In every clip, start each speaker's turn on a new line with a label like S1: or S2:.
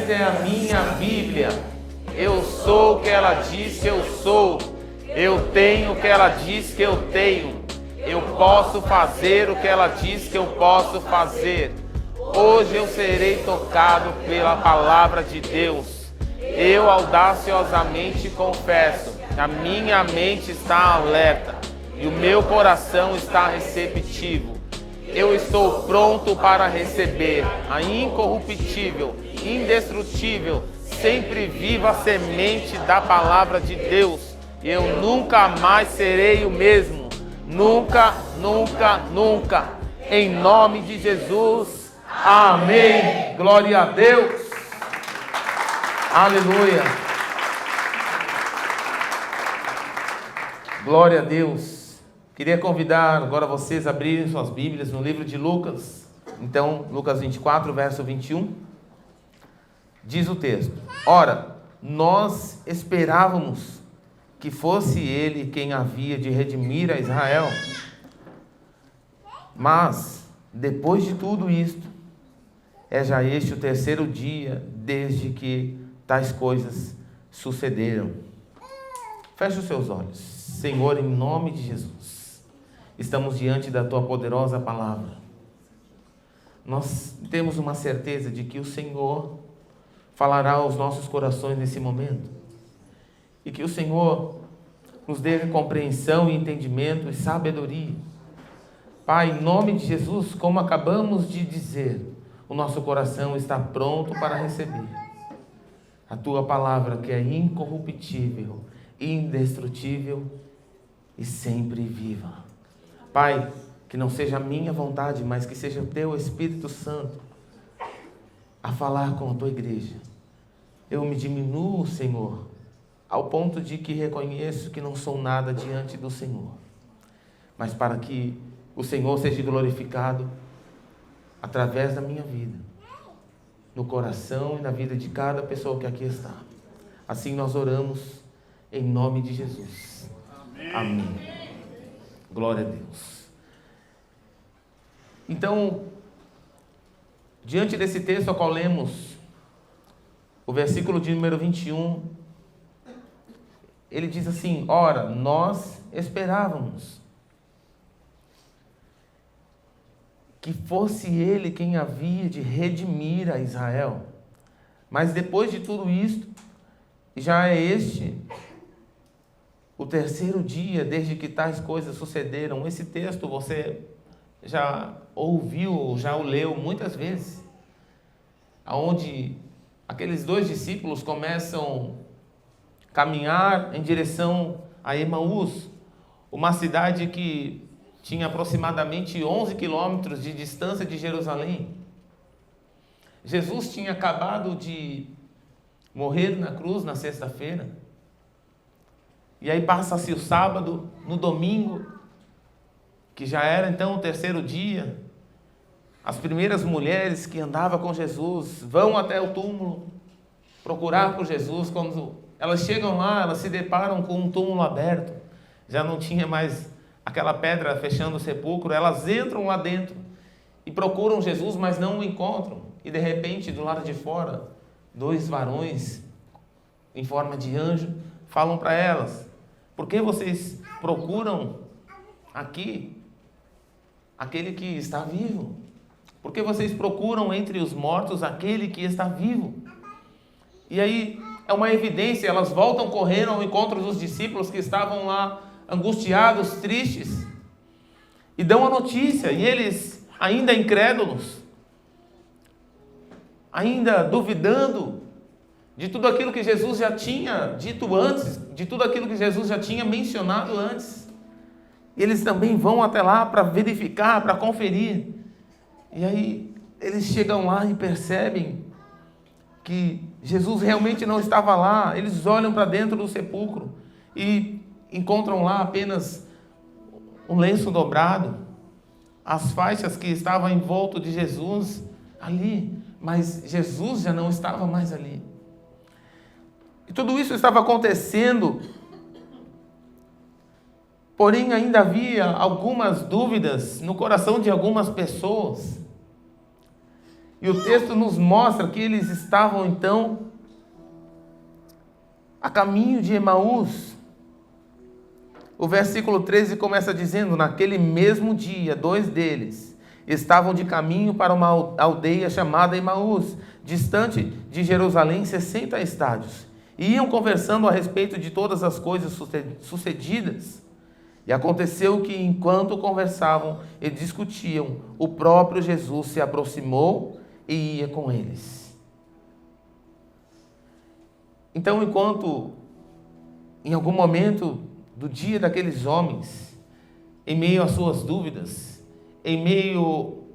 S1: Moisés é a minha Bíblia. Eu sou o que ela diz que eu sou. Eu tenho o que ela diz que eu tenho. Eu posso fazer o que ela diz que eu posso fazer. Hoje eu serei tocado pela palavra de Deus. Eu audaciosamente confesso que a minha mente está alerta e o meu coração está receptivo. Eu estou pronto para receber a incorruptível, indestrutível, sempre viva semente da palavra de Deus. E eu nunca mais serei o mesmo. Nunca, nunca, nunca. Em nome de Jesus. Amém. Glória a Deus. Aleluia. Glória a Deus. Queria convidar agora vocês a abrirem suas Bíblias no livro de Lucas. Então, Lucas 24, verso 21. Diz o texto: Ora, nós esperávamos que fosse ele quem havia de redimir a Israel. Mas, depois de tudo isto, é já este o terceiro dia desde que tais coisas sucederam. Feche os seus olhos. Senhor, em nome de Jesus, estamos diante da Tua poderosa palavra. Nós temos uma certeza de que o Senhor falará aos nossos corações nesse momento. E que o Senhor nos dê compreensão e entendimento e sabedoria. Pai, em nome de Jesus, como acabamos de dizer, o nosso coração está pronto para receber a Tua palavra, que é incorruptível, indestrutível e sempre viva. Pai, que não seja a minha vontade, mas que seja o Teu Espírito Santo a falar com a Tua igreja. Eu me diminuo, Senhor, ao ponto de que reconheço que não sou nada diante do Senhor. Mas para que o Senhor seja glorificado através da minha vida, no coração e na vida de cada pessoa que aqui está. Assim nós oramos em nome de Jesus. Amém. Glória a Deus. Então, diante desse texto ao qual lemos, o versículo de número 21, ele diz assim: Ora, nós esperávamos que fosse ele quem havia de redimir a Israel. Mas depois de tudo isto, já é este o terceiro dia desde que tais coisas sucederam. Esse texto você já ouviu, já o leu muitas vezes, aonde aqueles dois discípulos começam a caminhar em direção a Emaús, uma cidade que tinha aproximadamente 11 quilômetros de distância de Jerusalém. Jesus tinha acabado de morrer na cruz na sexta-feira. E aí passa-se o sábado, no domingo, que já era então o terceiro dia. As primeiras mulheres que andavam com Jesus vão até o túmulo procurar por Jesus. Quando elas chegam lá, elas se deparam com um túmulo aberto. Já não tinha mais aquela pedra fechando o sepulcro. Elas entram lá dentro e procuram Jesus, mas não o encontram. E de repente, do lado de fora, dois varões em forma de anjo falam para elas: por que vocês procuram aqui aquele que está vivo? Por que vocês procuram entre os mortos aquele que está vivo? E aí é uma evidência, elas voltam correndo ao encontro dos discípulos que estavam lá angustiados, tristes, e dão a notícia. E eles, ainda incrédulos, ainda duvidando de tudo aquilo que Jesus já tinha dito antes, de tudo aquilo que Jesus já tinha mencionado antes, eles também vão até lá para verificar, para conferir. E aí eles chegam lá e percebem que Jesus realmente não estava lá. Eles olham para dentro do sepulcro e encontram lá apenas um lenço dobrado, as faixas que estavam em volta de Jesus ali, mas Jesus já não estava mais ali. E tudo isso estava acontecendo, porém ainda havia algumas dúvidas no coração de algumas pessoas. E o texto nos mostra que eles estavam então a caminho de Emaús. O versículo 13 começa dizendo: naquele mesmo dia, 2 deles estavam de caminho para uma aldeia chamada Emaús, distante de Jerusalém 60 estádios. E iam conversando a respeito de todas as coisas sucedidas. E aconteceu que, enquanto conversavam e discutiam, o próprio Jesus se aproximou e ia com eles. Então, enquanto em algum momento do dia daqueles homens, em meio às suas dúvidas, em meio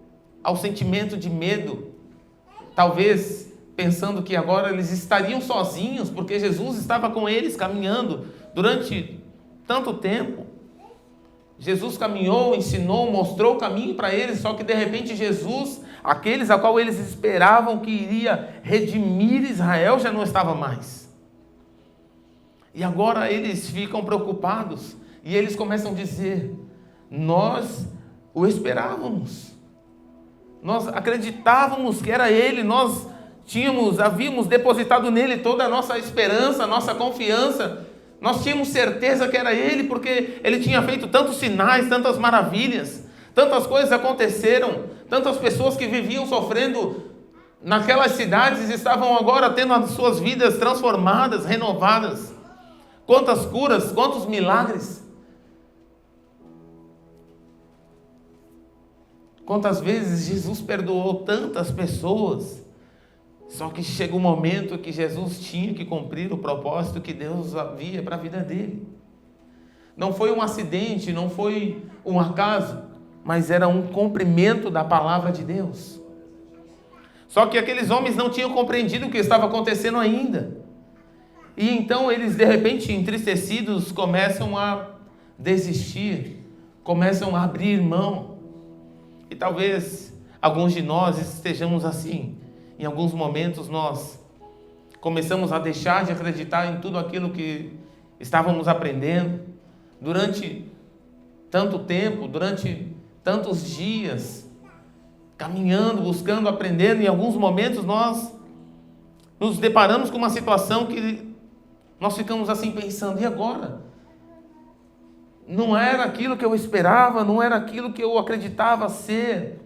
S1: ao sentimento de medo, talvez pensando que agora eles estariam sozinhos, porque Jesus estava com eles caminhando durante tanto tempo. Jesus caminhou, ensinou, mostrou o caminho para eles, só que de repente Jesus, aqueles a qual eles esperavam que iria redimir Israel, já não estava mais. E agora eles ficam preocupados e eles começam a dizer: nós o esperávamos, nós acreditávamos que era Ele, nós havíamos depositado nele toda a nossa esperança, a nossa confiança, nós tínhamos certeza que era Ele, porque Ele tinha feito tantos sinais, tantas maravilhas, tantas coisas aconteceram, tantas pessoas que viviam sofrendo naquelas cidades estavam agora tendo as suas vidas transformadas, renovadas. Quantas curas, quantos milagres. Quantas vezes Jesus perdoou tantas pessoas. Só que chega um momento que Jesus tinha que cumprir o propósito que Deus havia para a vida dele. Não foi um acidente, não foi um acaso, mas era um cumprimento da palavra de Deus. Só que aqueles homens não tinham compreendido o que estava acontecendo ainda. E então eles, de repente, entristecidos, começam a desistir, começam a abrir mão. E talvez alguns de nós estejamos assim. Em alguns momentos nós começamos a deixar de acreditar em tudo aquilo que estávamos aprendendo. Durante tanto tempo, durante tantos dias, caminhando, buscando, aprendendo, em alguns momentos nós nos deparamos com uma situação que nós ficamos assim pensando: e agora? Não era aquilo que eu esperava, não era aquilo que eu acreditava ser.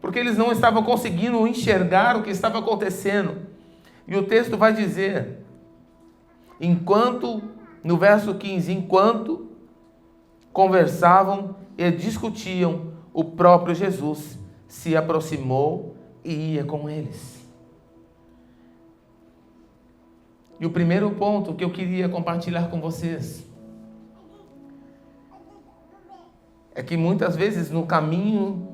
S1: Porque eles não estavam conseguindo enxergar o que estava acontecendo. E o texto vai dizer, no verso 15, enquanto conversavam e discutiam, o próprio Jesus se aproximou e ia com eles. E o primeiro ponto que eu queria compartilhar com vocês é que muitas vezes no caminho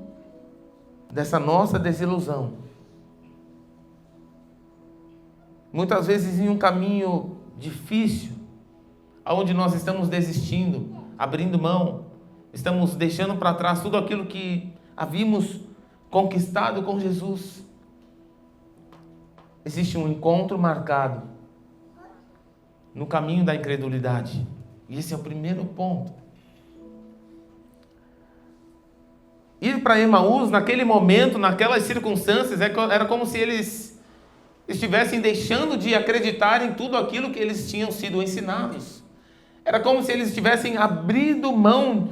S1: dessa nossa desilusão, muitas vezes em um caminho difícil, onde nós estamos desistindo, abrindo mão, estamos deixando para trás tudo aquilo que havíamos conquistado com Jesus, existe um encontro marcado no caminho da incredulidade. E esse é o primeiro ponto. Ir para Emaús, naquele momento, naquelas circunstâncias, era como se eles estivessem deixando de acreditar em tudo aquilo que eles tinham sido ensinados. Era como se eles tivessem abrido mão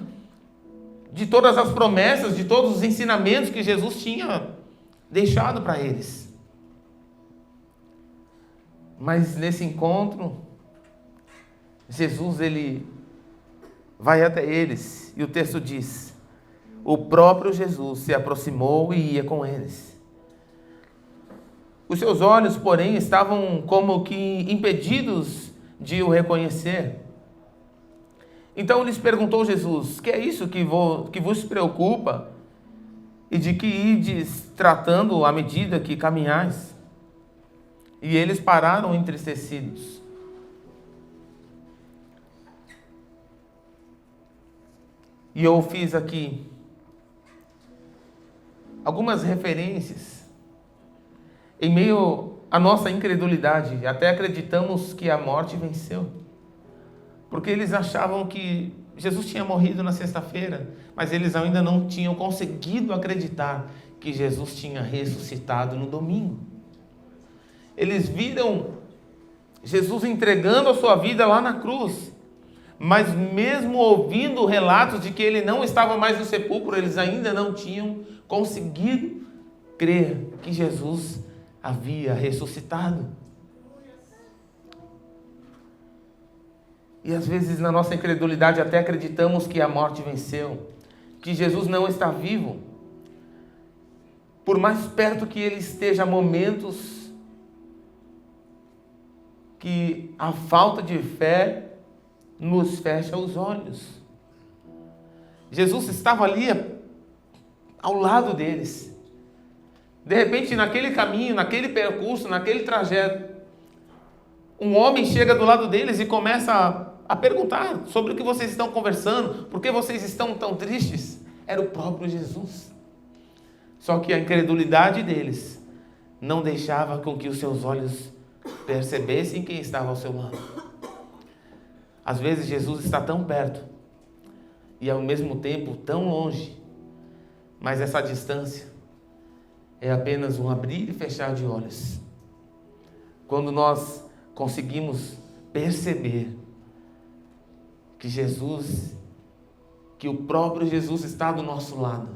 S1: de todas as promessas, de todos os ensinamentos que Jesus tinha deixado para eles. Mas nesse encontro, Jesus, ele vai até eles, e o texto diz: o próprio Jesus se aproximou e ia com eles. Os seus olhos, porém, estavam como que impedidos de o reconhecer. Então lhes perguntou Jesus: que é isso que vos preocupa? E de que ides tratando à medida que caminhais? E eles pararam entristecidos. E eu fiz aqui algumas referências em meio à nossa incredulidade. Até acreditamos que a morte venceu, porque eles achavam que Jesus tinha morrido na sexta-feira, mas eles ainda não tinham conseguido acreditar que Jesus tinha ressuscitado no domingo. Eles viram Jesus entregando a sua vida lá na cruz, mas mesmo ouvindo relatos de que ele não estava mais no sepulcro, eles ainda não tinham conseguido crer que Jesus havia ressuscitado. E às vezes na nossa incredulidade até acreditamos que a morte venceu, que Jesus não está vivo. Por mais perto que ele esteja, há momentos que a falta de fé nos fecha os olhos. Jesus estava ali ao lado deles. De repente, naquele caminho, naquele percurso, naquele trajeto, um homem chega do lado deles e começa a perguntar sobre o que vocês estão conversando, por que vocês estão tão tristes. Era o próprio Jesus. Só que a incredulidade deles não deixava com que os seus olhos percebessem quem estava ao seu lado. Às vezes Jesus está tão perto e ao mesmo tempo tão longe, mas essa distância é apenas um abrir e fechar de olhos. Quando nós conseguimos perceber que Jesus, que o próprio Jesus está do nosso lado,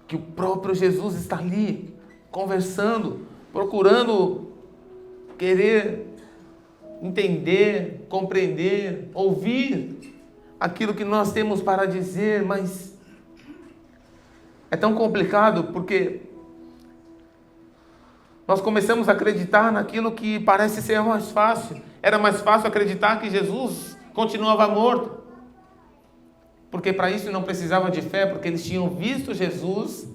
S1: que o próprio Jesus está ali conversando, procurando querer entender, compreender, ouvir aquilo que nós temos para dizer, mas é tão complicado porque nós começamos a acreditar naquilo que parece ser mais fácil. Era mais fácil acreditar que Jesus continuava morto, porque para isso não precisava de fé, porque eles tinham visto Jesus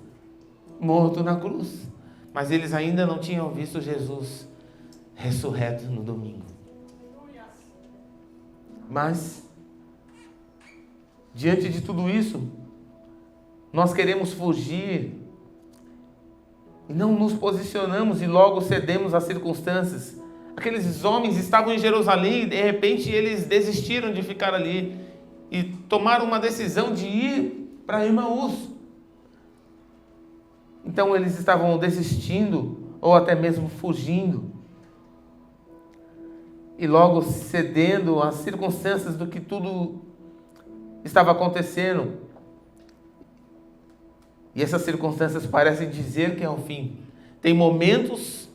S1: morto na cruz, mas eles ainda não tinham visto Jesus ressurreto no domingo. Mas diante de tudo isso, nós queremos fugir e não nos posicionamos e logo cedemos às circunstâncias. Aqueles homens estavam em Jerusalém e de repente eles desistiram de ficar ali e tomaram uma decisão de ir para Emaús. Então eles estavam desistindo ou até mesmo fugindo e logo cedendo às circunstâncias do que tudo estava acontecendo. E essas circunstâncias parecem dizer que é o fim. Tem momentos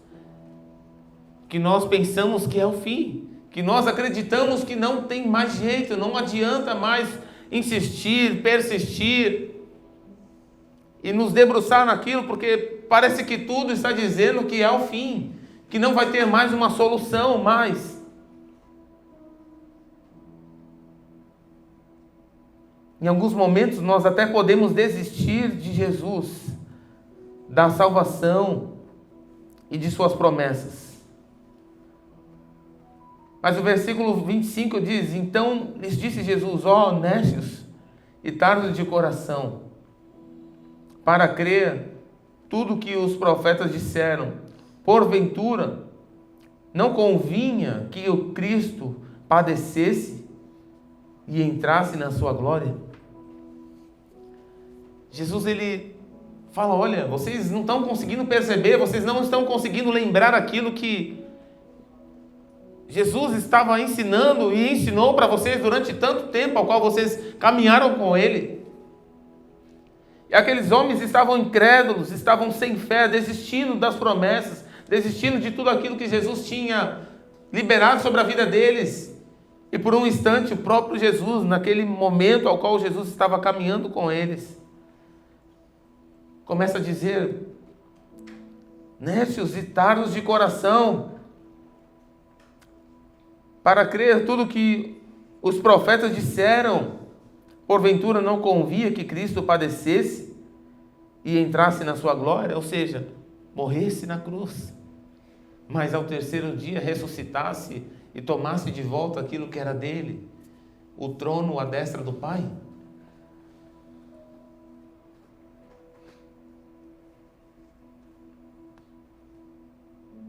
S1: que nós pensamos que é o fim, que nós acreditamos que não tem mais jeito, não adianta mais insistir, persistir e nos debruçar naquilo, porque parece que tudo está dizendo que é o fim, que não vai ter mais uma solução mais. Em alguns momentos nós até podemos desistir de Jesus, da salvação e de suas promessas. Mas o versículo 25 diz: então lhes disse Jesus, ó nécios e tardos de coração, para crer tudo que os profetas disseram, porventura não convinha que o Cristo padecesse e entrasse na sua glória? Jesus, ele fala, olha, vocês não estão conseguindo perceber, vocês não estão conseguindo lembrar aquilo que Jesus estava ensinando e ensinou para vocês durante tanto tempo, ao qual vocês caminharam com ele. E aqueles homens estavam incrédulos, estavam sem fé, desistindo das promessas, desistindo de tudo aquilo que Jesus tinha liberado sobre a vida deles. E por um instante, o próprio Jesus, naquele momento ao qual Jesus estava caminhando com eles, começa a dizer, nécios e tardos de coração, para crer tudo que os profetas disseram, porventura não convinha que Cristo padecesse e entrasse na sua glória, ou seja, morresse na cruz, mas ao terceiro dia ressuscitasse e tomasse de volta aquilo que era dele, o trono à destra do Pai?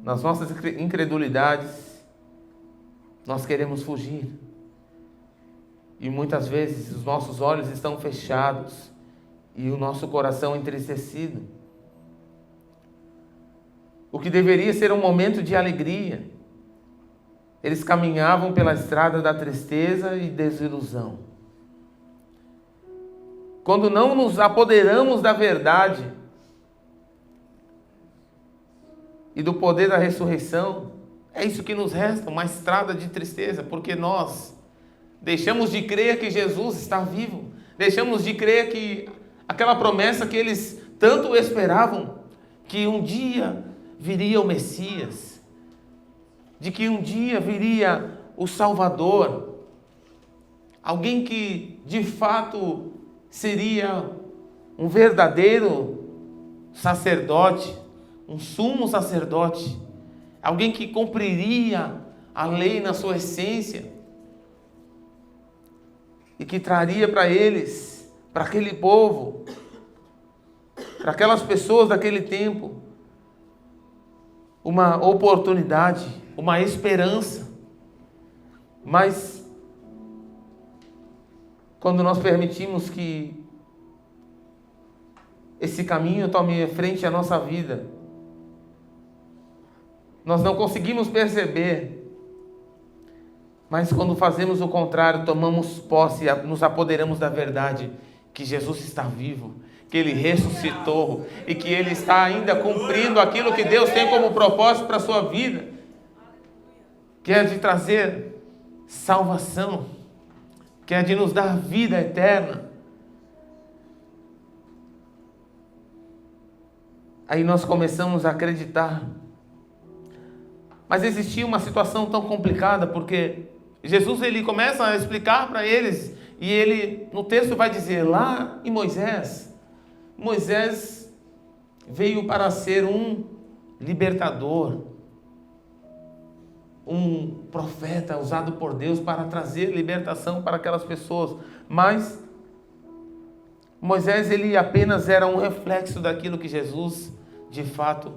S1: Nas nossas incredulidades, nós queremos fugir. E muitas vezes os nossos olhos estão fechados e o nosso coração entristecido. O que deveria ser um momento de alegria, eles caminhavam pela estrada da tristeza e desilusão. Quando não nos apoderamos da verdade e do poder da ressurreição, é isso que nos resta, uma estrada de tristeza, porque nós deixamos de crer que Jesus está vivo, deixamos de crer que aquela promessa que eles tanto esperavam, que um dia viria o Messias, de que um dia viria o Salvador, alguém que de fato seria um verdadeiro sacerdote, um sumo sacerdote, alguém que cumpriria a lei na sua essência e que traria para eles, para aquele povo, para aquelas pessoas daquele tempo, uma oportunidade, uma esperança. Mas quando nós permitimos que esse caminho tome frente à nossa vida, nós não conseguimos perceber, mas quando fazemos o contrário, tomamos posse, nos apoderamos da verdade, que Jesus está vivo, que Ele ressuscitou e que Ele está ainda cumprindo aquilo que Deus tem como propósito para a sua vida, que é de trazer salvação, que é de nos dar vida eterna. Aí nós começamos a acreditar. Mas existia uma situação tão complicada, porque Jesus ele começa a explicar para eles, e ele no texto vai dizer, lá em Moisés veio para ser um libertador, um profeta usado por Deus para trazer libertação para aquelas pessoas. Mas Moisés ele apenas era um reflexo daquilo que Jesus de fato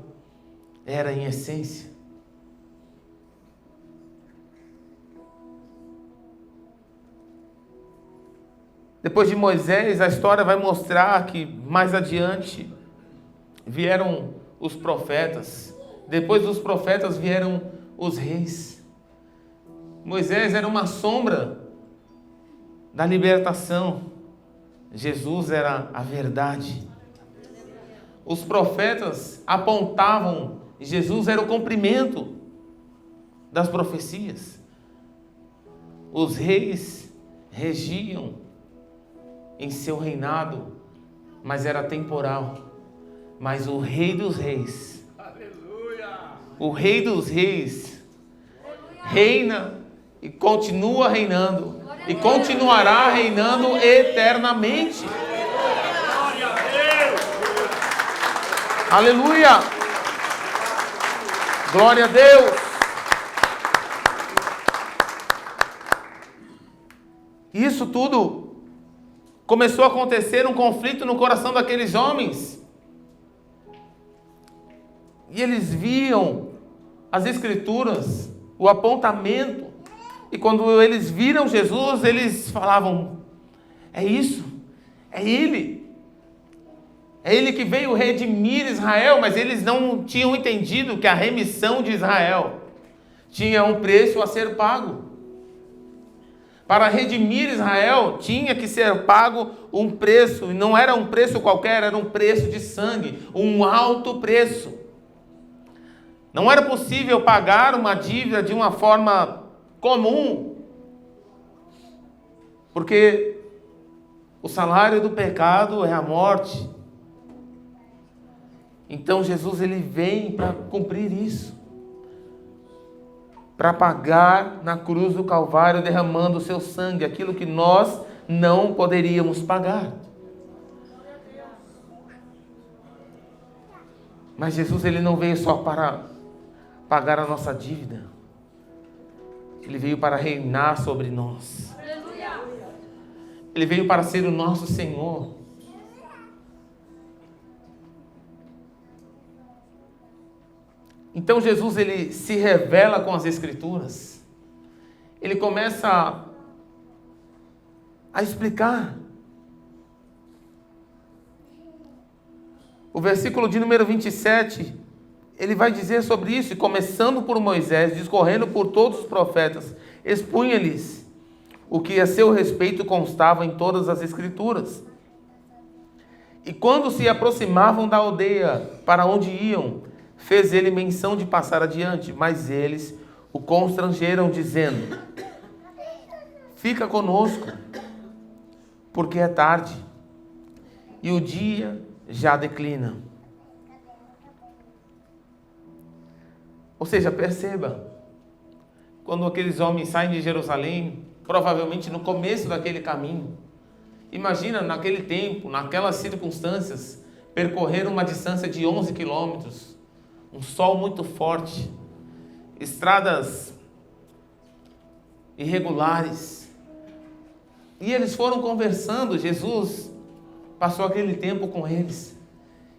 S1: era em essência. Depois de Moisés, a história vai mostrar que mais adiante vieram os profetas. Depois dos profetas vieram os reis. Moisés era uma sombra da libertação. Jesus era a verdade. Os profetas apontavam, Jesus era o cumprimento das profecias. Os reis regiam em seu reinado, mas era temporal. Mas o Rei dos Reis, o Rei dos Reis, reina e continua reinando, e continuará reinando eternamente. Aleluia! Glória a Deus! Isso tudo começou a acontecer um conflito no coração daqueles homens. E eles viam as Escrituras, o apontamento. E quando eles viram Jesus, eles falavam, é isso, é Ele. É Ele que veio redimir Israel, mas eles não tinham entendido que a remissão de Israel tinha um preço a ser pago. Para redimir Israel, tinha que ser pago um preço, e não era um preço qualquer, era um preço de sangue, um alto preço. Não era possível pagar uma dívida de uma forma comum, porque o salário do pecado é a morte. Então Jesus ele vem para cumprir isso, para pagar na cruz do Calvário, derramando o seu sangue, aquilo que nós não poderíamos pagar. Mas Jesus ele não veio só para pagar a nossa dívida. Ele veio para reinar sobre nós. Ele veio para ser o nosso Senhor. Então Jesus ele se revela com as Escrituras. Ele começa a explicar O versículo de número 27, ele vai dizer sobre isso, e começando por Moisés, discorrendo por todos os profetas, expunha-lhes o que a seu respeito constava em todas as Escrituras. E quando se aproximavam da aldeia para onde iam, fez ele menção de passar adiante, mas eles o constrangeram, dizendo: fica conosco, porque é tarde, e o dia já declina. Ou seja, perceba, quando aqueles homens saem de Jerusalém, provavelmente no começo daquele caminho, imagina naquele tempo, naquelas circunstâncias, percorrer uma distância de 11 quilômetros, um sol muito forte, estradas irregulares, e eles foram conversando. Jesus passou aquele tempo com eles.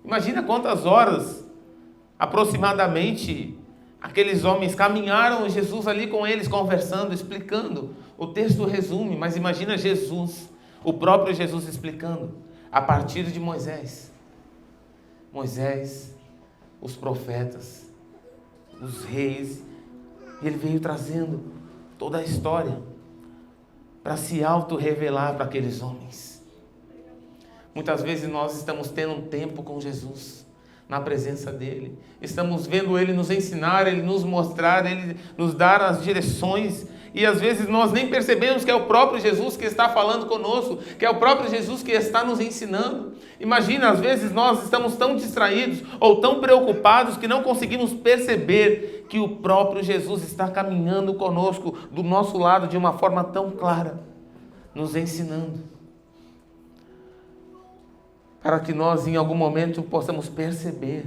S1: Imagina quantas horas aproximadamente aqueles homens caminharam, Jesus ali com eles conversando, explicando. O texto resume, mas imagina Jesus, o próprio Jesus explicando a partir de Moisés, os profetas, os reis, e ele veio trazendo toda a história para se auto-revelar para aqueles homens. Muitas vezes nós estamos tendo um tempo com Jesus, na presença dele, estamos vendo ele nos ensinar, ele nos mostrar, ele nos dar as direções, e às vezes nós nem percebemos que é o próprio Jesus que está falando conosco, que é o próprio Jesus que está nos ensinando. Imagina, às vezes nós estamos tão distraídos ou tão preocupados que não conseguimos perceber que o próprio Jesus está caminhando conosco do nosso lado de uma forma tão clara, nos ensinando, para que nós em algum momento possamos perceber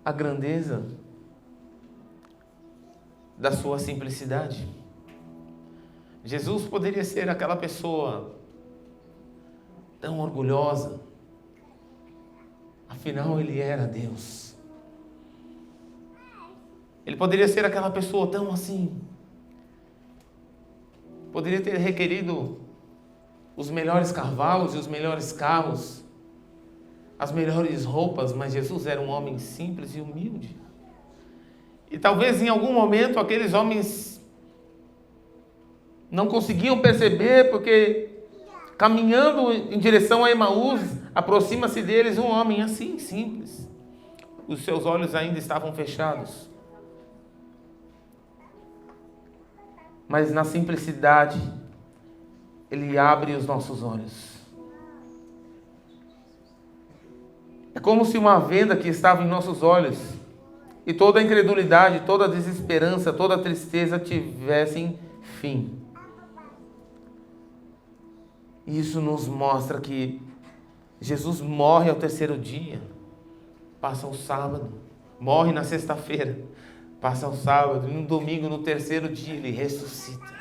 S1: a grandeza da sua simplicidade. Jesus poderia ser aquela pessoa tão orgulhosa, afinal ele era Deus. Ele poderia ser aquela pessoa tão assim, poderia ter requerido os melhores cavalos e os melhores carros, as melhores roupas, mas Jesus era um homem simples e humilde. E talvez em algum momento aqueles homens não conseguiam perceber, porque caminhando em direção a Emaús, aproxima-se deles um homem assim, simples. Os seus olhos ainda estavam fechados. Mas na simplicidade, ele abre os nossos olhos. É como se uma venda que estava em nossos olhos e toda a incredulidade, toda a desesperança, toda a tristeza tivessem fim. Isso nos mostra que Jesus morre ao terceiro dia, passa o sábado, morre na sexta-feira, passa o sábado, e no domingo, no terceiro dia, ele ressuscita.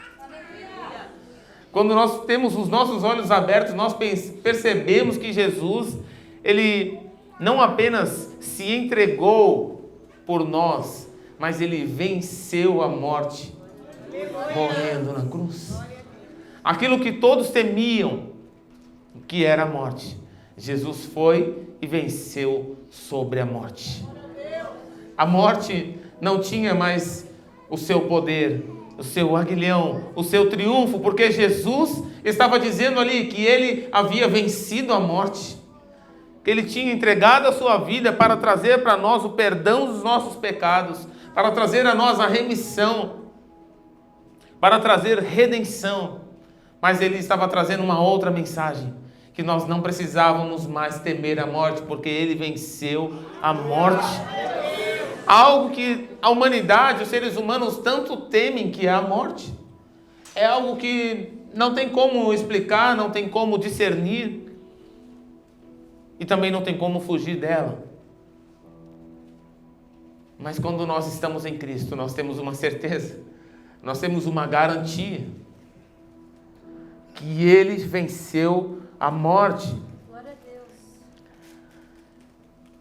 S1: Quando nós temos os nossos olhos abertos, nós percebemos que Jesus, ele não apenas se entregou por nós, mas ele venceu a morte, morrendo na cruz. Aquilo que todos temiam, que era a morte, Jesus foi e venceu sobre a morte. A morte não tinha mais o seu poder, o seu aguilhão, o seu triunfo, porque Jesus estava dizendo ali que ele havia vencido a morte, que ele tinha entregado a sua vida para trazer para nós o perdão dos nossos pecados, para trazer a nós a remissão, para trazer redenção. Mas ele estava trazendo uma outra mensagem, que nós não precisávamos mais temer a morte, porque ele venceu a morte. Algo que a humanidade, os seres humanos tanto temem, que é a morte. É algo que não tem como explicar, não tem como discernir, e também não tem como fugir dela. Mas quando nós estamos em Cristo, nós temos uma certeza, nós temos uma garantia, que ele venceu a morte.
S2: Glória a Deus.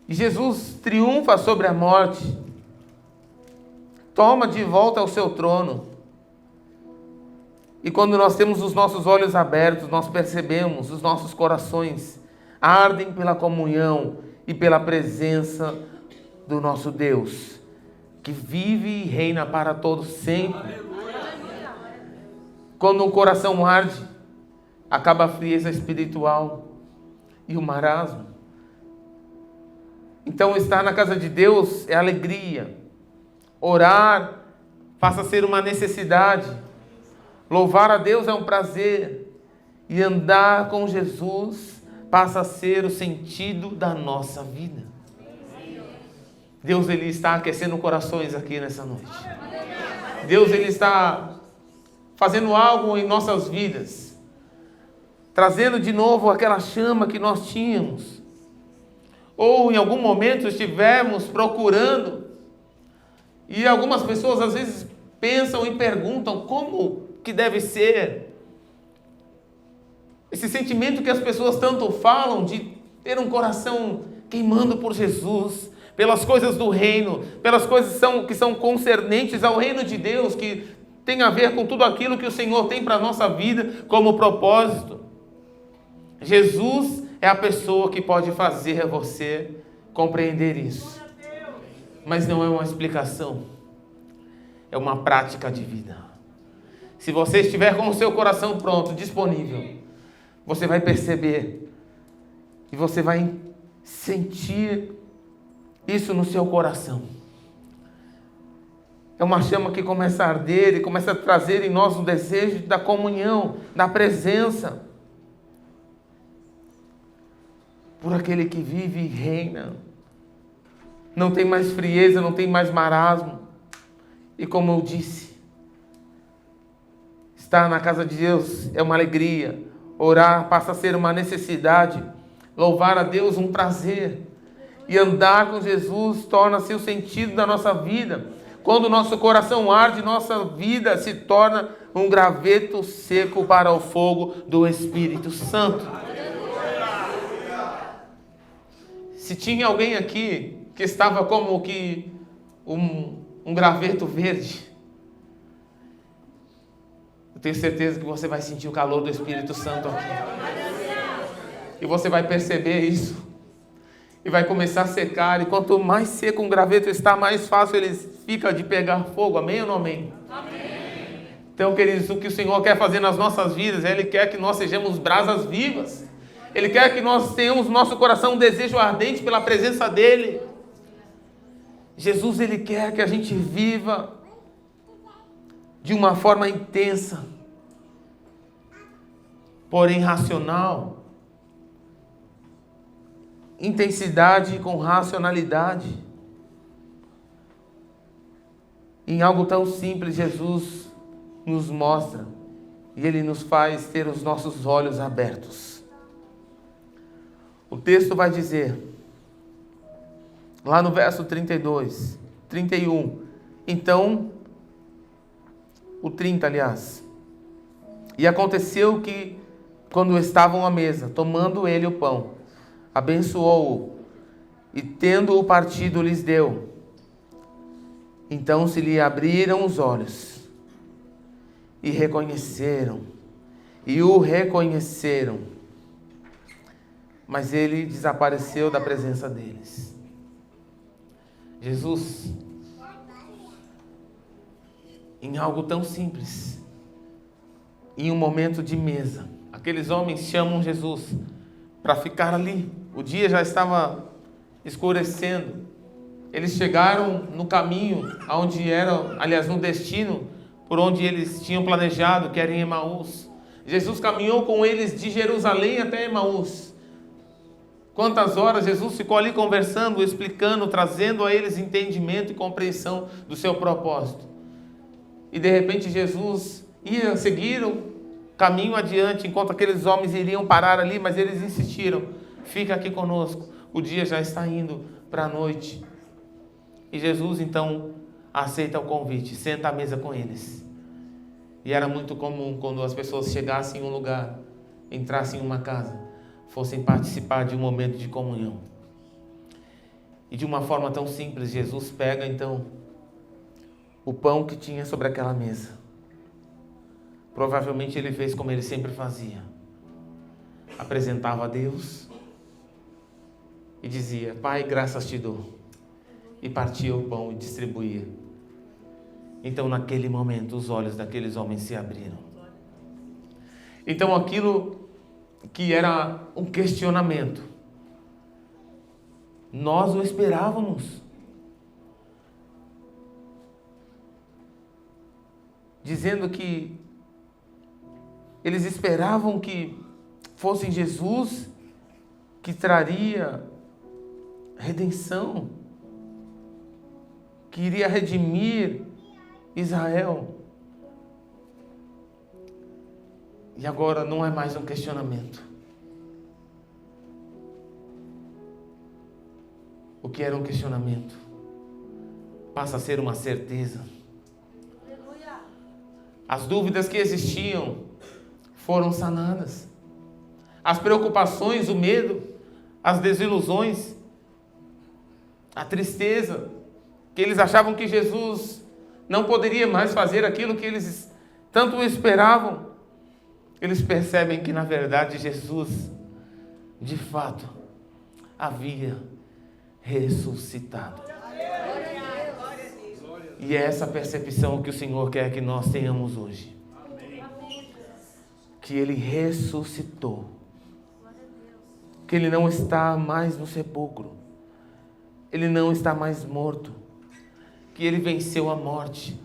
S1: E Jesus triunfa sobre a morte, toma de volta ao seu trono. E quando nós temos os nossos olhos abertos, nós percebemos os nossos corações ardem pela comunhão e pela presença do nosso Deus, que vive e reina para todos sempre. Quando o coração arde, acaba a frieza espiritual e o marasmo. Então estar na casa de Deus é alegria. Orar passa a ser uma necessidade. Louvar a Deus é um prazer. E andar com Jesus passa a ser o sentido da nossa vida. Deus, Ele está aquecendo corações aqui nessa noite. Deus, Ele está fazendo algo em nossas vidas, trazendo de novo aquela chama que nós tínhamos. Ou em algum momento estivemos procurando, e algumas pessoas às vezes pensam e perguntam como que deve ser esse sentimento que as pessoas tanto falam de ter um coração queimando por Jesus, pelas coisas do reino, pelas coisas que são concernentes ao reino de Deus, que tem a ver com tudo aquilo que o Senhor tem para a nossa vida como propósito. Jesus é a pessoa que pode fazer você compreender isso. Mas não é uma explicação, é uma prática de vida. Se você estiver com o seu coração pronto, disponível, você vai perceber e você vai sentir isso no seu coração. É uma chama que começa a arder e começa a trazer em nós o desejo da comunhão, da presença por aquele que vive e reina. Não tem mais frieza, não tem mais marasmo. E como eu disse, estar na casa de Deus é uma alegria. Orar passa a ser uma necessidade. Louvar a Deus um prazer. E andar com Jesus torna-se o sentido da nossa vida. Quando o nosso coração arde, nossa vida se torna um graveto seco para o fogo do Espírito Santo. Se tinha alguém aqui que estava como que um graveto verde, eu tenho certeza que você vai sentir o calor do Espírito Santo aqui. E você vai perceber isso. E vai começar a secar. E quanto mais seco um graveto está, mais fácil ele fica de pegar fogo. Amém ou não amém? Amém. Então, queridos, o que o Senhor quer fazer nas nossas vidas, Ele quer que nós sejamos brasas vivas. Ele quer que nós tenhamos no nosso coração um desejo ardente pela presença dEle. Jesus, Ele quer que a gente viva de uma forma intensa, porém racional. Intensidade com racionalidade. Em algo tão simples, Jesus nos mostra e Ele nos faz ter os nossos olhos abertos. O texto vai dizer, lá no verso 32, 31, então, o 30, aliás. E aconteceu que, quando estavam à mesa, tomando ele o pão, abençoou-o e, tendo-o partido, lhes deu. Então se lhe abriram os olhos e o reconheceram, mas ele desapareceu da presença deles. Jesus, em algo tão simples, em um momento de mesa, aqueles homens chamam Jesus para ficar ali. O dia já estava escurecendo. Eles chegaram no caminho onde era, aliás, no destino por onde eles tinham planejado, que era em Emaús. Jesus caminhou com eles de Jerusalém até Emaús. Quantas horas Jesus ficou ali conversando, explicando, trazendo a eles entendimento e compreensão do seu propósito. E de repente Jesus ia seguir o caminho adiante, enquanto aqueles homens iriam parar ali, mas eles insistiram: fica aqui conosco, o dia já está indo para a noite. E Jesus então aceita o convite, senta à mesa com eles. E era muito comum quando as pessoas chegassem em um lugar, entrassem em uma casa, fossem participar de um momento de comunhão. E de uma forma tão simples, Jesus pega então o pão que tinha sobre aquela mesa. Provavelmente ele fez como ele sempre fazia. Apresentava a Deus, e dizia: Pai, graças te dou. E partia o pão e distribuía. Então, naquele momento, os olhos daqueles homens se abriram. Então, aquilo que era um questionamento, nós o esperávamos. Dizendo que eles esperavam que fosse Jesus que traria redenção, que iria redimir Israel. E agora não é mais um questionamento. O que era um questionamento passa a ser uma certeza. As dúvidas que existiam foram sanadas. As preocupações, o medo, as desilusões, a tristeza, que eles achavam que Jesus não poderia mais fazer aquilo que eles tanto esperavam. Eles percebem que, na verdade, Jesus, de fato, havia ressuscitado. E é essa percepção que o Senhor quer que nós tenhamos hoje. Que Ele ressuscitou. Que Ele não está mais no sepulcro. Ele não está mais morto. Que Ele venceu a morte.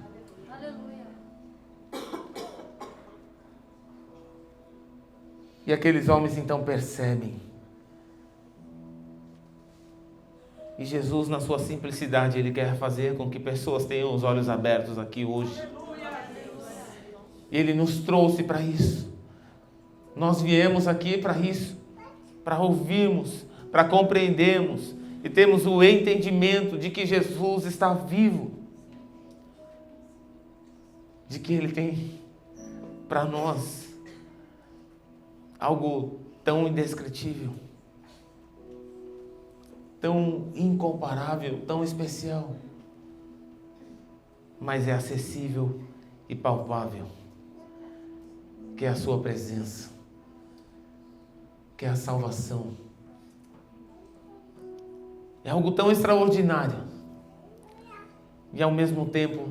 S1: E aqueles homens então percebem. E Jesus, na sua simplicidade, Ele quer fazer com que pessoas tenham os olhos abertos aqui hoje. Ele nos trouxe para isso. Nós viemos aqui para isso, para ouvirmos, para compreendermos e termos o entendimento de que Jesus está vivo, de que Ele tem para nós algo tão indescritível, tão incomparável, tão especial, mas é acessível e palpável, que é a sua presença, que é a salvação. É algo tão extraordinário e ao mesmo tempo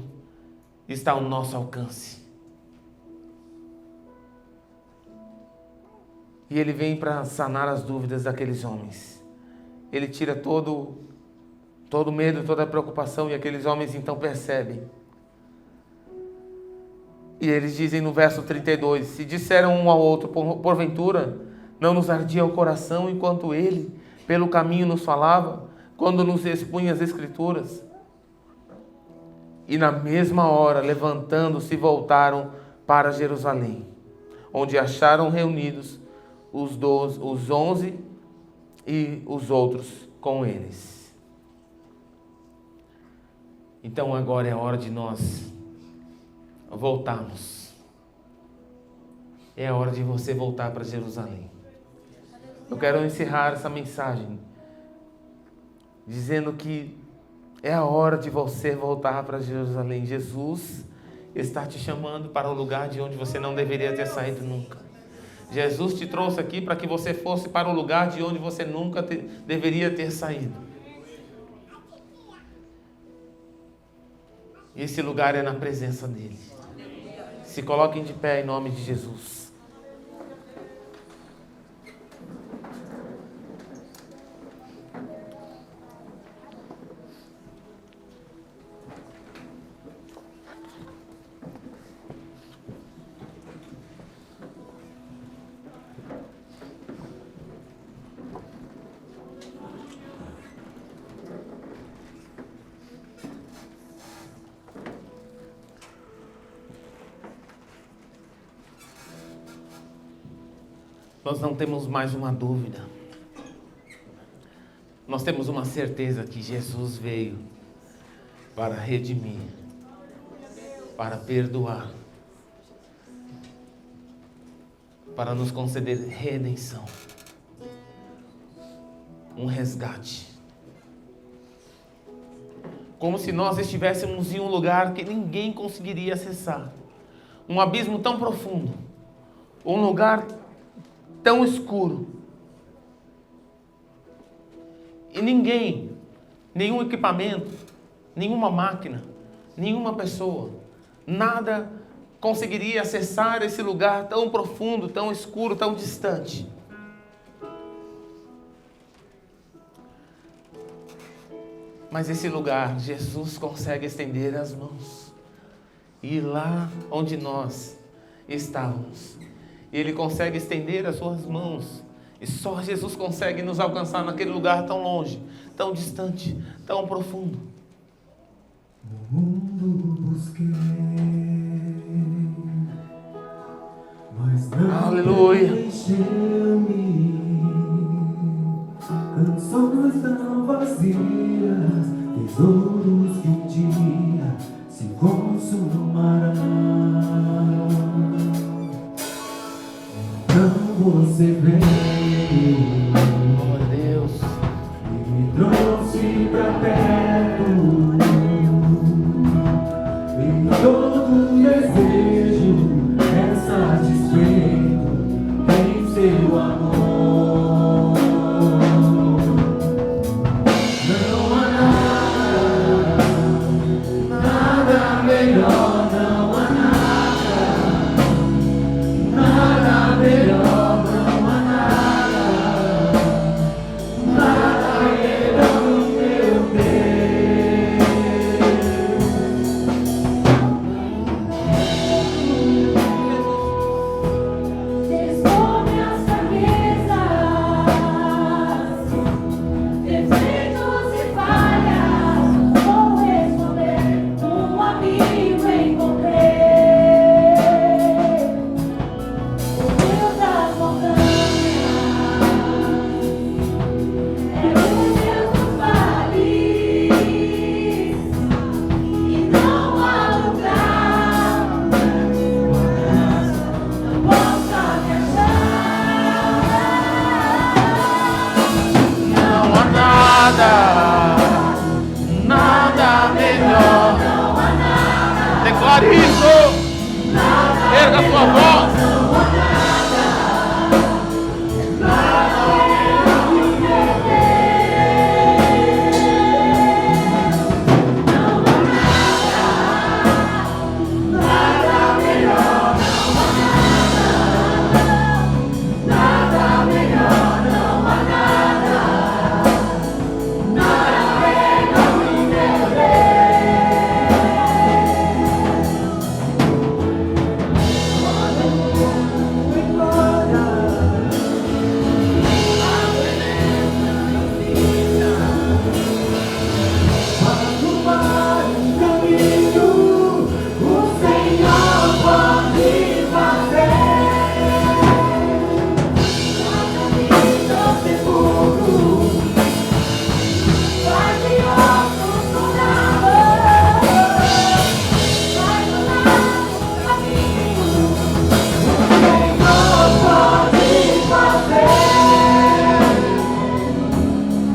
S1: está ao nosso alcance. E Ele vem para sanar as dúvidas daqueles homens. Ele tira todo medo, toda a preocupação, e aqueles homens então percebem. E eles dizem no verso 32, se disseram um ao outro, porventura, não nos ardia o coração enquanto Ele, pelo caminho, nos falava, quando nos expunha as Escrituras? E na mesma hora, levantando-se, voltaram para Jerusalém, onde acharam reunidos os 11 e os outros com eles. Então agora é a hora de nós voltarmos. É a hora de você voltar para Jerusalém. Eu quero encerrar essa mensagem dizendo que é a hora de você voltar para Jerusalém. Jesus está te chamando para o lugar de onde você não deveria ter saído nunca. Jesus te trouxe aqui para que você fosse para o lugar de onde você nunca deveria ter saído. E esse lugar é na presença dEle. Se coloquem de pé em nome de Jesus. Nós não temos mais uma dúvida. Nós temos uma certeza que Jesus veio para redimir, para perdoar, para nos conceder redenção, um resgate. Como se nós estivéssemos em um lugar que ninguém conseguiria acessar, um abismo tão profundo, um lugar tão escuro. E ninguém, nenhum equipamento, nenhuma máquina, nenhuma pessoa, nada conseguiria acessar esse lugar tão profundo, tão escuro, tão distante. Mas esse lugar, Jesus consegue estender as mãos e ir lá onde nós estávamos. E Ele consegue estender as suas mãos. E só Jesus consegue nos alcançar naquele lugar tão longe, tão distante, tão profundo.
S2: No mundo busquei, mas não
S1: Aleluia.
S2: encheu-me. Canções tão vazias, tesouros que um dia se consumarão. Então você veio,
S1: Glória a Deus.
S2: e me trouxe pra perto. E todo desejo é satisfeito em seu amor. Não há nada melhor, não há nada melhor, não há nada melhor do meu Deus.
S3: Descobre as fraquezas, defeitos e falhas. Vou responder, um amigo encontrei. O Deus das montanhas é o Deus dos vales, e não há lugar não possa me achar.
S1: Não há nada melhor. Declare isso. Erga a sua voz.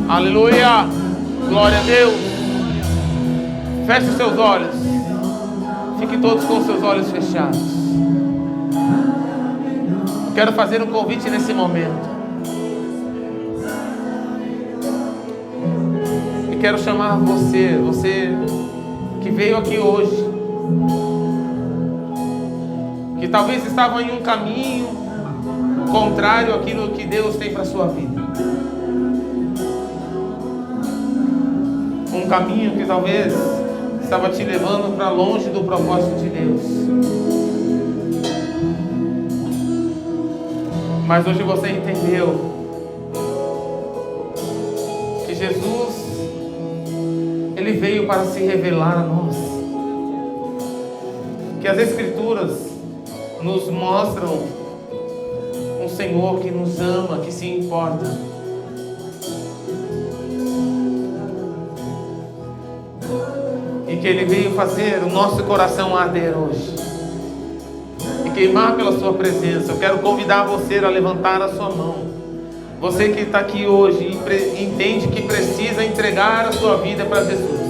S1: Aleluia. Glória a Deus. Feche os seus olhos. Fiquem todos com os seus olhos fechados. Quero fazer um convite nesse momento. E quero chamar você que veio aqui hoje, que talvez estava em um caminho contrário àquilo que Deus tem para a sua vida. Um caminho que talvez estava te levando para longe do propósito de Deus. Mas hoje você entendeu que Jesus, Ele veio para se revelar a nós. Que as Escrituras nos mostram um Senhor que nos ama, que se importa. E que Ele veio fazer o nosso coração arder hoje e queimar pela sua presença. Eu quero convidar você a levantar a sua mão. Você que está aqui hoje e entende que precisa entregar a sua vida para Jesus.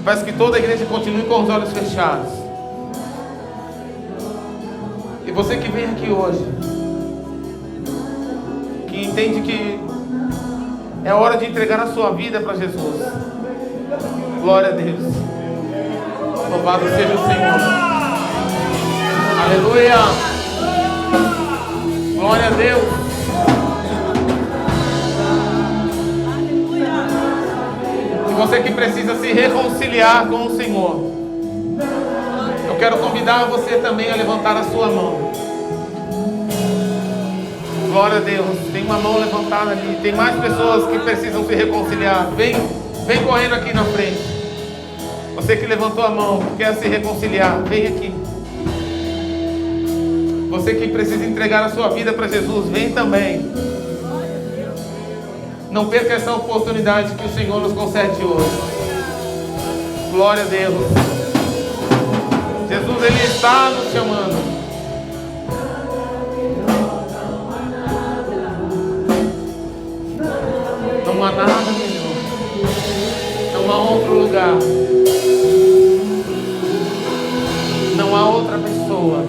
S1: Peço que toda a igreja continue com os olhos fechados. E você que vem aqui hoje, que entende que É hora de entregar a sua vida para Jesus. Glória a Deus. Louvado seja o Senhor. Aleluia. Glória a Deus. E você que precisa se reconciliar com o Senhor, eu quero convidar você também a levantar a sua mão. Glória a Deus. Tem uma mão levantada ali. Tem mais pessoas que precisam se reconciliar. Vem correndo aqui na frente. Você que levantou a mão, que quer se reconciliar, vem aqui. Você que precisa entregar a sua vida para Jesus, vem também. Não perca essa oportunidade que o Senhor nos concede hoje. Glória a Deus. Jesus, Ele está nos chamando. Não há nada melhor. Não há outro lugar. Não há outra pessoa.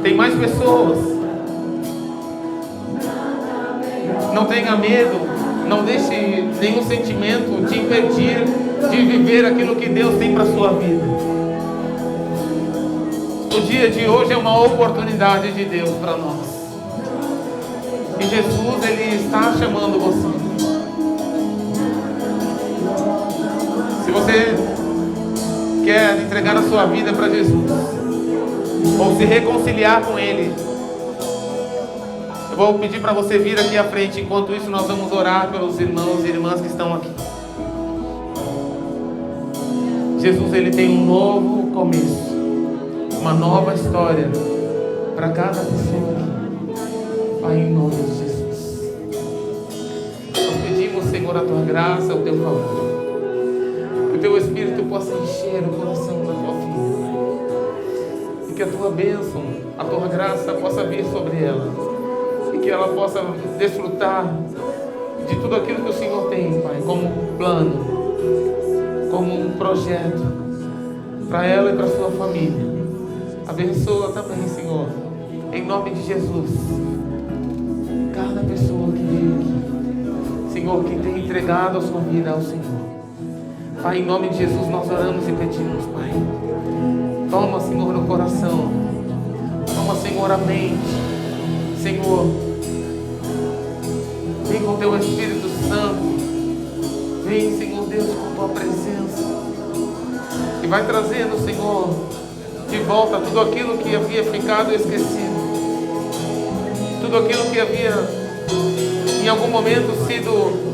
S1: Tem mais pessoas. Não tenha medo. Não deixe nenhum sentimento te impedir de viver aquilo que Deus tem para a sua vida. O dia de hoje é uma oportunidade de Deus para nós. E Jesus, Ele está chamando você. Se você quer entregar a sua vida para Jesus, ou se reconciliar com Ele, eu vou pedir para você vir aqui à frente. Enquanto isso, nós vamos orar pelos irmãos e irmãs que estão aqui. Jesus, Ele tem um novo começo, uma nova história para cada pessoa aqui. Pai, em nome de Jesus, nós pedimos, Senhor, a Tua graça, o Teu favor. Que o Teu Espírito possa encher o coração da Tua filha. E que a Tua bênção, a Tua graça possa vir sobre ela. E que ela possa desfrutar de tudo aquilo que o Senhor tem, Pai, como um plano, como um projeto para ela e para a sua família. Abençoa também, Senhor, em nome de Jesus, cada pessoa que veio aqui, Senhor, que tem entregado a sua vida ao Senhor. Pai, em nome de Jesus, nós oramos e pedimos, Pai. Toma, Senhor, no coração. Toma, Senhor, a mente. Senhor, vem com Teu Espírito Santo. Vem, Senhor Deus, com Tua presença. E vai trazendo, Senhor, de volta tudo aquilo que havia ficado esquecido. Tudo aquilo que havia em algum momento sido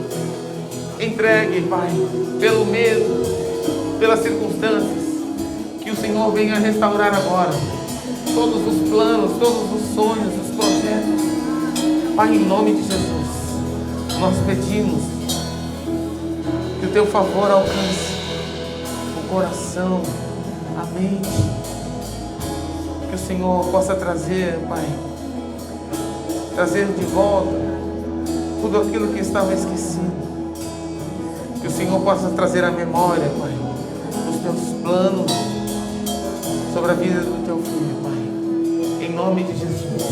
S1: entregue, Pai, pelo medo, pelas circunstâncias. Que o Senhor venha restaurar agora todos os planos, todos os sonhos, os projetos. Pai, em nome de Jesus, nós pedimos que o Teu favor alcance o coração, a mente. Que o Senhor possa trazer, Pai, trazer de volta tudo aquilo que estava esquecido. Que o Senhor possa trazer à memória, Pai, os Teus planos sobre a vida do Teu filho, Pai. Em nome de Jesus,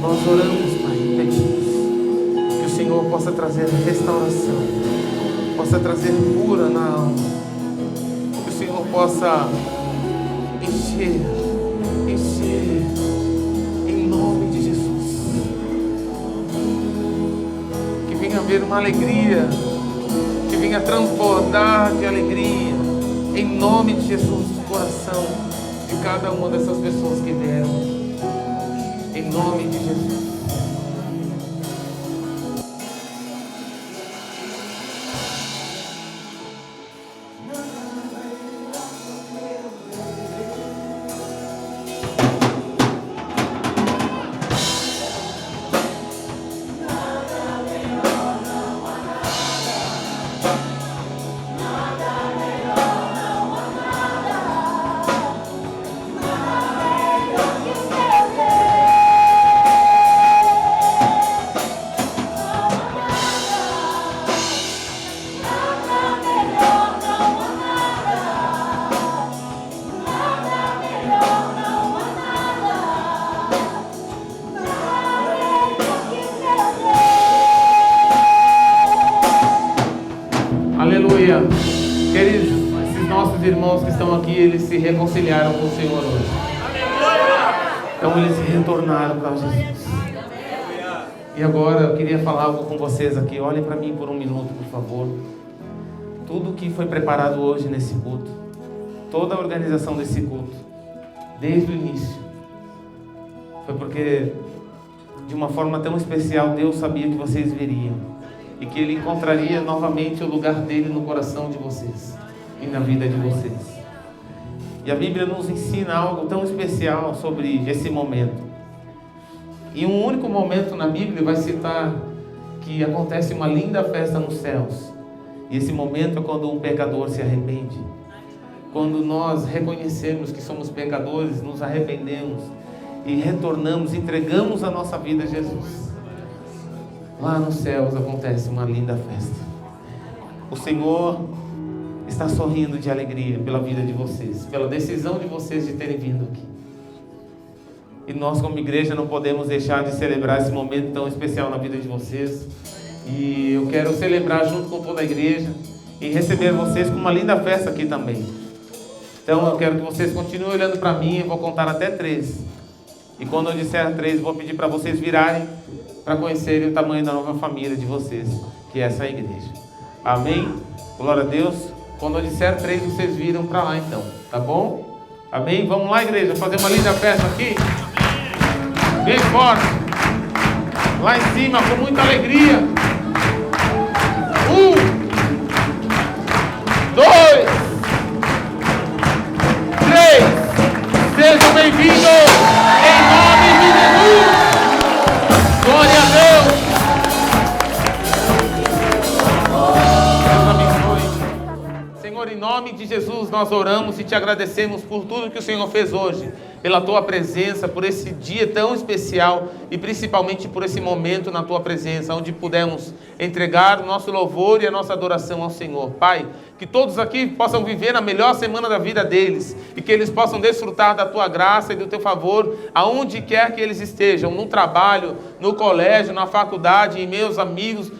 S1: nós oramos, Pai, e pedimos que o Senhor possa trazer restauração, possa trazer cura na alma. Que o Senhor possa encher, em nome de Jesus. Que venha haver uma alegria, que venha transbordar de alegria, em nome de Jesus, do coração de cada uma dessas pessoas que vieram, em nome de Jesus. Aleluia. Queridos, esses nossos irmãos que estão aqui, eles se reconciliaram com o Senhor hoje. Então eles retornaram para Jesus. E agora eu queria falar algo com vocês aqui. Olhem para mim por um minuto, por favor. Tudo que foi preparado hoje nesse culto, toda a organização desse culto, desde o início, foi porque de uma forma tão especial Deus sabia que vocês viriam e que Ele encontraria novamente o lugar dele no coração de vocês e na vida de vocês. E a Bíblia nos ensina algo tão especial sobre esse momento. E um único momento na Bíblia vai citar que acontece uma linda festa nos céus. E esse momento é quando um pecador se arrepende. Quando nós reconhecemos que somos pecadores, nos arrependemos e retornamos, entregamos a nossa vida a Jesus. Lá nos céus acontece uma linda festa. O Senhor está sorrindo de alegria pela vida de vocês, pela decisão de vocês de terem vindo aqui. E nós como igreja não podemos deixar de celebrar esse momento tão especial na vida de vocês. E eu quero celebrar junto com toda a igreja e receber vocês com uma linda festa aqui também. Então eu quero que vocês continuem olhando para mim, eu vou contar até 3. E quando eu disser 3, eu vou pedir para vocês virarem para conhecerem o tamanho da nova família de vocês, que é essa igreja. Amém? Glória a Deus. Quando eu disser 3, vocês viram para lá então, tá bom? Amém? Vamos lá, igreja, fazer uma linda festa aqui? Bem forte. Lá em cima, com muita alegria. 1, 2, 3. Sejam bem-vindos em nome de Jesus. Glória a Deus. Deus abençoe. Senhor, em nome de Jesus nós oramos e te agradecemos por tudo que o Senhor fez hoje, pela tua presença, por esse dia tão especial e principalmente por esse momento na tua presença, onde pudemos entregar o nosso louvor e a nossa adoração ao Senhor. Pai, que todos aqui possam viver na melhor semana da vida deles e que eles possam desfrutar da tua graça e do teu favor aonde quer que eles estejam, no trabalho, no colégio, na faculdade, em meus amigos,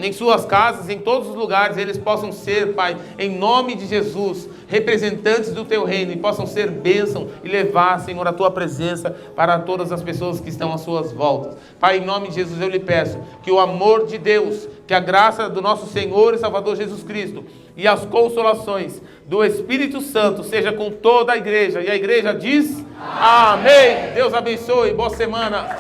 S1: em suas casas, em todos os lugares, eles possam ser, Pai, em nome de Jesus, representantes do teu reino e possam ser bênção e levar, Senhor, a tua presença para todas as pessoas que estão às suas voltas. Pai, em nome de Jesus eu lhe peço que o amor de Deus, que a graça do nosso Senhor e Salvador Jesus Cristo e as consolações do Espírito Santo seja com toda a igreja. E a igreja diz amém. Deus abençoe, boa semana.